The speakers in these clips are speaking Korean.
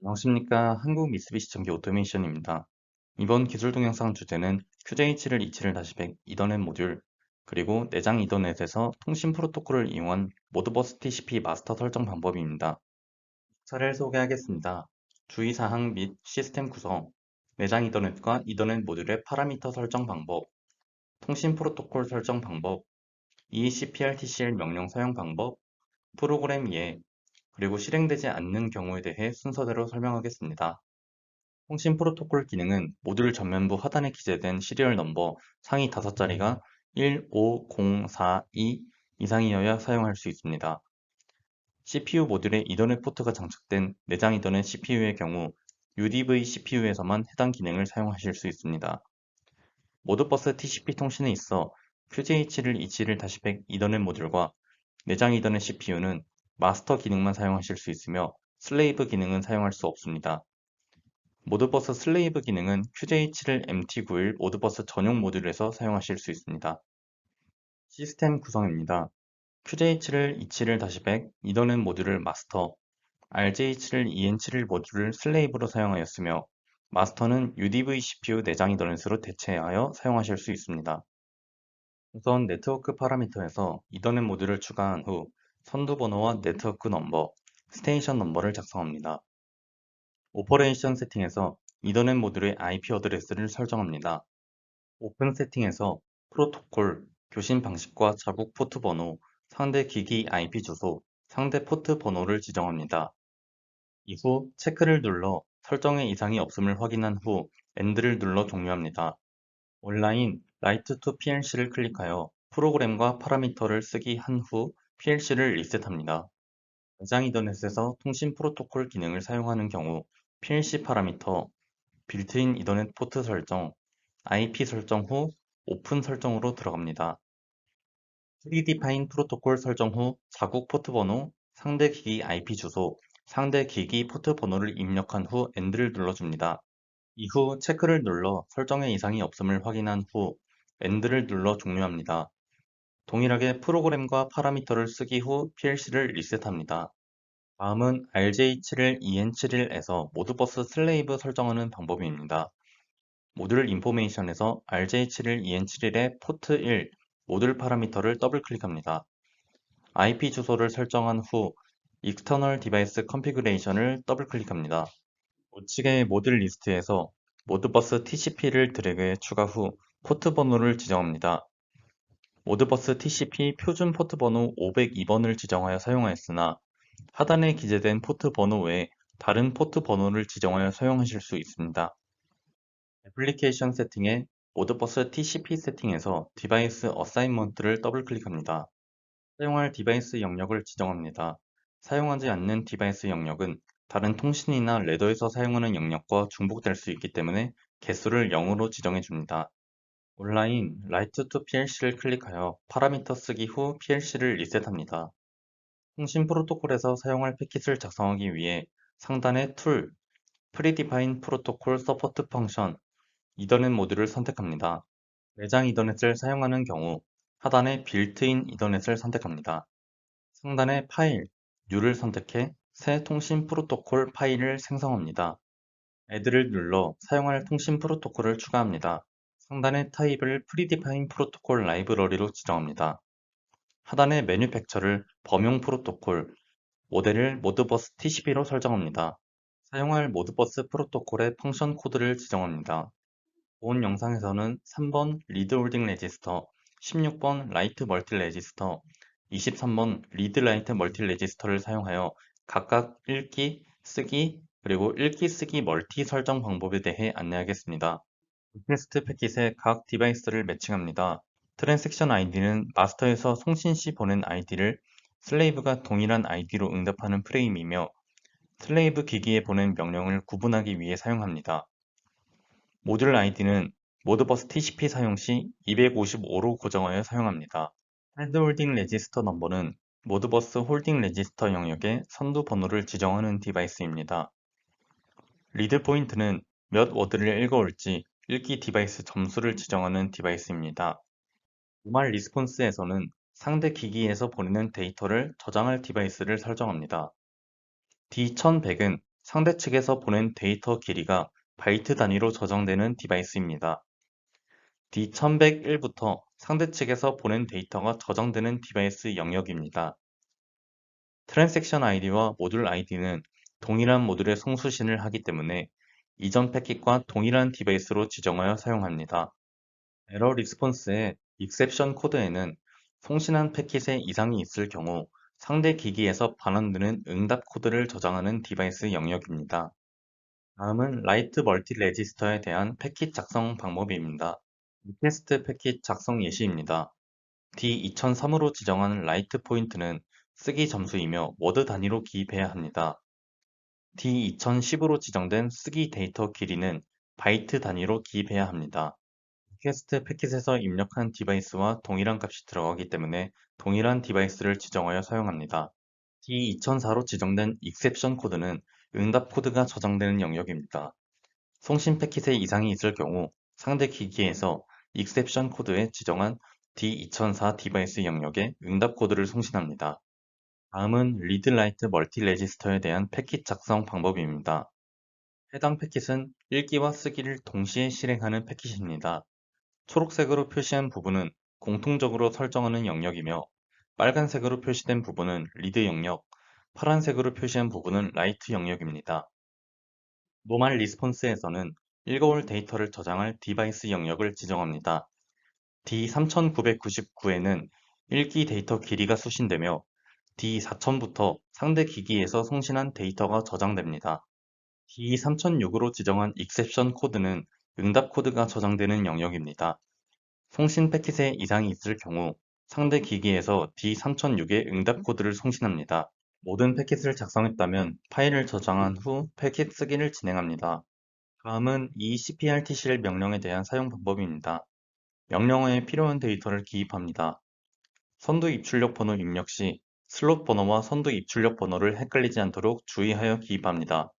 안녕하십니까. 한국 미쓰비시 전기 오토메이션입니다. 이번 기술 동영상 주제는 QJ7을 27-100 이더넷 모듈, 그리고 내장 이더넷에서 통신 프로토콜을 이용한 모드버스 TCP 마스터 설정 방법입니다. 차례를 소개하겠습니다. 주의사항 및 시스템 구성, 내장 이더넷과 이더넷 모듈의 파라미터 설정 방법, 통신 프로토콜 설정 방법, ECPRTCL 명령 사용 방법, 프로그램 이해, 그리고 실행되지 않는 경우에 대해 순서대로 설명하겠습니다. 통신 프로토콜 기능은 모듈 전면부 하단에 기재된 시리얼 넘버 상위 5자리가 15042 이상이어야 사용할 수 있습니다. CPU 모듈에 이더넷 포트가 장착된 내장 이더넷 CPU의 경우 UDV CPU에서만 해당 기능을 사용하실 수 있습니다. 모드버스 TCP 통신에 있어 QJH를 27-100 이더넷 모듈과 내장 이더넷 CPU는 마스터 기능만 사용하실 수 있으며 슬레이브 기능은 사용할 수 없습니다. 모드버스 슬레이브 기능은 QJ7을 MT91 모드버스 전용 모듈에서 사용하실 수 있습니다. 시스템 구성입니다. QJ7을 27-100 이더넷 모듈을 마스터, RJ7을 EN7일 모듈을 슬레이브로 사용하였으며 마스터는 UDV CPU 내장 이더넷으로 대체하여 사용하실 수 있습니다. 우선 네트워크 파라미터에서 이더넷 모듈을 추가한 후 선두 번호와 네트워크 넘버, 스테이션 넘버를 작성합니다. 오퍼레이션 세팅에서 이더넷 모듈의 IP 어드레스를 설정합니다. 오픈 세팅에서 프로토콜, 교신 방식과 자국 포트 번호, 상대 기기 IP 주소, 상대 포트 번호를 지정합니다. 이후 체크를 눌러 설정에 이상이 없음을 확인한 후 엔드를 눌러 종료합니다. 온라인 라이트 투 PLC를 클릭하여 프로그램과 파라미터를 쓰기 한 후 PLC를 리셋합니다. 내장 이더넷에서 통신 프로토콜 기능을 사용하는 경우 PLC 파라미터, 빌트인 이더넷 포트 설정, IP 설정 후 오픈 설정으로 들어갑니다. 프리디파인 프로토콜 설정 후 자국 포트 번호, 상대 기기 IP 주소, 상대 기기 포트 번호를 입력한 후 엔드를 눌러줍니다. 이후 체크를 눌러 설정에 이상이 없음을 확인한 후 엔드를 눌러 종료합니다. 동일하게 프로그램과 파라미터를 쓰기 후 PLC를 리셋합니다. 다음은 RJ71 EN71에서 모드버스 슬레이브 설정하는 방법입니다. 모듈 인포메이션에서 RJ71 EN71의 포트 1 모듈 파라미터를 더블 클릭합니다. IP 주소를 설정한 후 External Device Configuration을 더블 클릭합니다. 우측의 모듈 리스트에서 모드버스 TCP를 드래그해 추가 후 포트 번호를 지정합니다. 모드버스 TCP 표준 포트 번호 502번을 지정하여 사용하였으나 하단에 기재된 포트 번호 외에 다른 포트 번호를 지정하여 사용하실 수 있습니다. 애플리케이션 세팅에 모드버스 TCP 세팅에서 디바이스 어사인먼트를 더블 클릭합니다. 사용할 디바이스 영역을 지정합니다. 사용하지 않는 디바이스 영역은 다른 통신이나 레더에서 사용하는 영역과 중복될 수 있기 때문에 개수를 0으로 지정해 줍니다. 온라인 라이트 투 PLC를 클릭하여 파라미터 쓰기 후 PLC를 리셋합니다. 통신 프로토콜에서 사용할 패킷을 작성하기 위해 상단의 툴, 프리디파인 프로토콜 서포트 펑션, 이더넷 모듈을 선택합니다. 내장 이더넷을 사용하는 경우 하단의 빌트인 이더넷을 선택합니다. 상단의 파일, New를 선택해 새 통신 프로토콜 파일을 생성합니다. Add를 눌러 사용할 통신 프로토콜을 추가합니다. 상단의 타입을 프리디파인 프로토콜 라이브러리로 지정합니다. 하단의 매뉴팩처를 범용 프로토콜, 모델을 모드버스 TCP로 설정합니다. 사용할 모드버스 프로토콜의 펑션 코드를 지정합니다. 본 영상에서는 3번 리드 홀딩 레지스터, 16번 라이트 멀티 레지스터, 23번 리드 라이트 멀티 레지스터를 사용하여 각각 읽기, 쓰기, 그리고 읽기, 쓰기 멀티 설정 방법에 대해 안내하겠습니다. 리퀘스트 패킷에 각 디바이스를 매칭합니다. 트랜잭션 아이디는 마스터에서 송신시 보낸 아이디를 슬레이브가 동일한 아이디로 응답하는 프레임이며 슬레이브 기기에 보낸 명령을 구분하기 위해 사용합니다. 모듈 아이디는 모드버스 TCP 사용 시 255로 고정하여 사용합니다. 헤드 홀딩 레지스터 넘버는 모드버스 홀딩 레지스터 영역의 선두 번호를 지정하는 디바이스입니다. 리드 포인트는 몇 워드를 읽어올지 읽기 디바이스 점수를 지정하는 디바이스입니다. 노말 리스폰스에서는 상대 기기에서 보내는 데이터를 저장할 디바이스를 설정합니다. D1100은 상대 측에서 보낸 데이터 길이가 바이트 단위로 저장되는 디바이스입니다. D1101부터 상대 측에서 보낸 데이터가 저장되는 디바이스 영역입니다. 트랜잭션 아이디와 모듈 아이디는 동일한 모듈의 송수신을 하기 때문에 이전 패킷과 동일한 디바이스로 지정하여 사용합니다. 에러 리스폰스의 익셉션 코드에는 송신한 패킷에 이상이 있을 경우 상대 기기에서 반환되는 응답 코드를 저장하는 디바이스 영역입니다. 다음은 라이트 멀티 레지스터에 대한 패킷 작성 방법입니다. 리퀘스트 패킷 작성 예시입니다. D2003으로 지정한 라이트 포인트는 쓰기 점수이며 워드 단위로 기입해야 합니다. D2010으로 지정된 쓰기 데이터 길이는 바이트 단위로 기입해야 합니다. 리퀘스트 패킷에서 입력한 디바이스와 동일한 값이 들어가기 때문에 동일한 디바이스를 지정하여 사용합니다. D2004로 지정된 익셉션 코드는 응답 코드가 저장되는 영역입니다. 송신 패킷에 이상이 있을 경우 상대 기기에서 익셉션 코드에 지정한 D2004 디바이스 영역에 응답 코드를 송신합니다. 다음은 리드 라이트 멀티 레지스터에 대한 패킷 작성 방법입니다. 해당 패킷은 읽기와 쓰기를 동시에 실행하는 패킷입니다. 초록색으로 표시한 부분은 공통적으로 설정하는 영역이며 빨간색으로 표시된 부분은 리드 영역, 파란색으로 표시한 부분은 라이트 영역입니다. 노멀 리스폰스에서는 읽어올 데이터를 저장할 디바이스 영역을 지정합니다. D3999에는 읽기 데이터 길이가 수신되며 D4000부터 상대 기기에서 송신한 데이터가 저장됩니다. D3006으로 지정한 익셉션 코드는 응답 코드가 저장되는 영역입니다. 송신 패킷에 이상이 있을 경우 상대 기기에서 D3006의 응답 코드를 송신합니다. 모든 패킷을 작성했다면 파일을 저장한 후 패킷 쓰기를 진행합니다. 다음은 이 cprtcl 명령에 대한 사용 방법입니다. 명령어에 필요한 데이터를 기입합니다. 선두 입출력 번호 입력 시 슬롯 번호와 선두 입출력 번호를 헷갈리지 않도록 주의하여 기입합니다.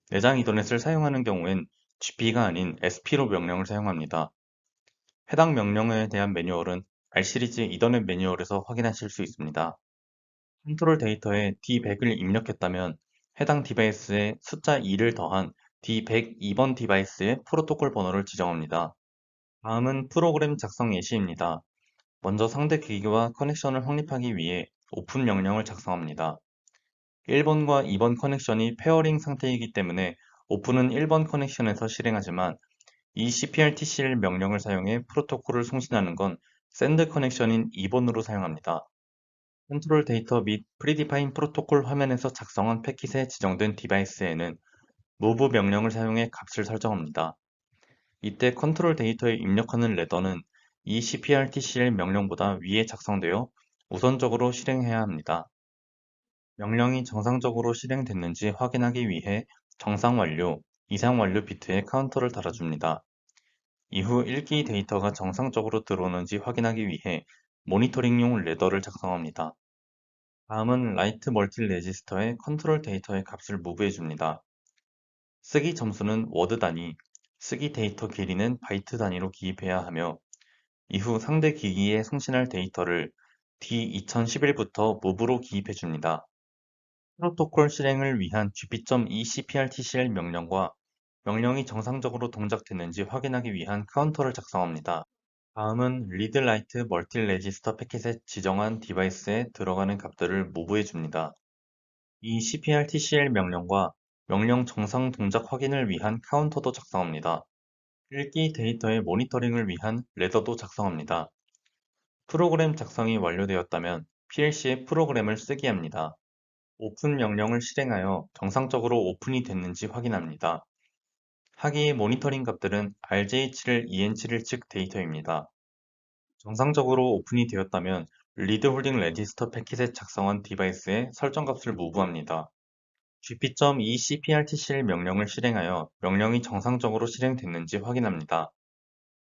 내장 이더넷을 사용하는 경우엔 GP가 아닌 SP로 명령을 사용합니다. 해당 명령어에 대한 매뉴얼은 R시리즈 이더넷 매뉴얼에서 확인하실 수 있습니다. 컨트롤 데이터에 D100을 입력했다면 해당 디바이스에 숫자 2를 더한 D102번 디바이스의 프로토콜 번호를 지정합니다. 다음은 프로그램 작성 예시입니다. 먼저 상대 기기와 커넥션을 확립하기 위해 오픈 명령을 작성합니다. 1번과 2번 커넥션이 페어링 상태이기 때문에 오픈은 1번 커넥션에서 실행하지만 이 cprtcl 명령을 사용해 프로토콜을 송신하는 건 샌드 커넥션인 2번으로 사용합니다. 컨트롤 데이터 및 프리디파인 프로토콜 화면에서 작성한 패킷에 지정된 디바이스에는 move 명령을 사용해 값을 설정합니다. 이때 컨트롤 데이터에 입력하는 레더는 이 cprtcl 명령보다 위에 작성되어 우선적으로 실행해야 합니다. 명령이 정상적으로 실행됐는지 확인하기 위해 정상 완료, 이상 완료 비트에 카운터를 달아줍니다. 이후 읽기 데이터가 정상적으로 들어오는지 확인하기 위해 모니터링용 레더를 작성합니다. 다음은 라이트 멀티 레지스터에 컨트롤 데이터의 값을 무브해 줍니다. 쓰기 점수는 워드 단위, 쓰기 데이터 길이는 바이트 단위로 기입해야 하며 이후 상대 기기에 송신할 데이터를 D2011부터 무브로 기입해 줍니다. 프로토콜 실행을 위한 gp.ecprtcl 명령과 명령이 정상적으로 동작됐는지 확인하기 위한 카운터를 작성합니다. 다음은 리드 라이트 멀티 레지스터 패킷에 지정한 디바이스에 들어가는 값들을 무브해 줍니다. 이 cprtcl 명령과 명령 정상 동작 확인을 위한 카운터도 작성합니다. 읽기 데이터의 모니터링을 위한 레더도 작성합니다. 프로그램 작성이 완료되었다면 PLC에 프로그램을 쓰게 합니다. 오픈 명령을 실행하여 정상적으로 오픈이 됐는지 확인합니다. 하기의 모니터링 값들은 RJ7을 EN7을 측 데이터입니다. 정상적으로 오픈이 되었다면 리드 홀딩 레지스터 패킷에 작성한 디바이스에 설정 값을 무브합니다. gp.ecprtcl 명령을 실행하여 명령이 정상적으로 실행됐는지 확인합니다.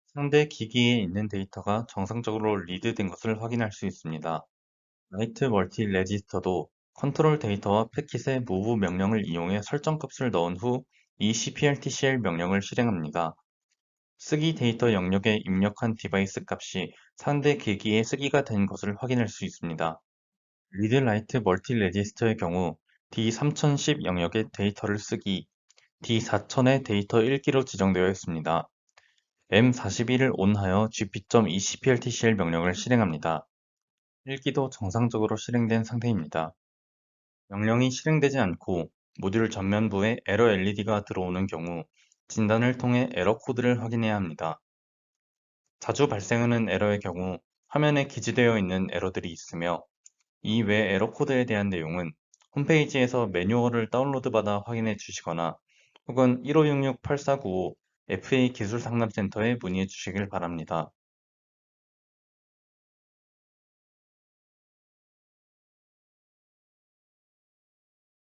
상대 기기에 있는 데이터가 정상적으로 리드된 것을 확인할 수 있습니다. 라이트 멀티 레지스터도 컨트롤 데이터와 패킷의 move 명령을 이용해 설정 값을 넣은 후 ecprtcl 명령을 실행합니다. 쓰기 데이터 영역에 입력한 디바이스 값이 상대 기기에 쓰기가 된 것을 확인할 수 있습니다. 리드 라이트 멀티 레지스터의 경우 D3010 영역의 데이터를 쓰기, D4000의 데이터 읽기로 지정되어 있습니다. M41을 ON하여 gp.ecpltcl 명령을 실행합니다. 읽기도 정상적으로 실행된 상태입니다. 명령이 실행되지 않고 모듈 전면부에 에러 LED가 들어오는 경우 진단을 통해 에러 코드를 확인해야 합니다. 자주 발생하는 에러의 경우 화면에 기재되어 있는 에러들이 있으며 이 외 에러 코드에 대한 내용은 홈페이지에서 매뉴얼을 다운로드받아 확인해 주시거나 혹은 1566-8495 FA 기술상담센터에 문의해 주시길 바랍니다.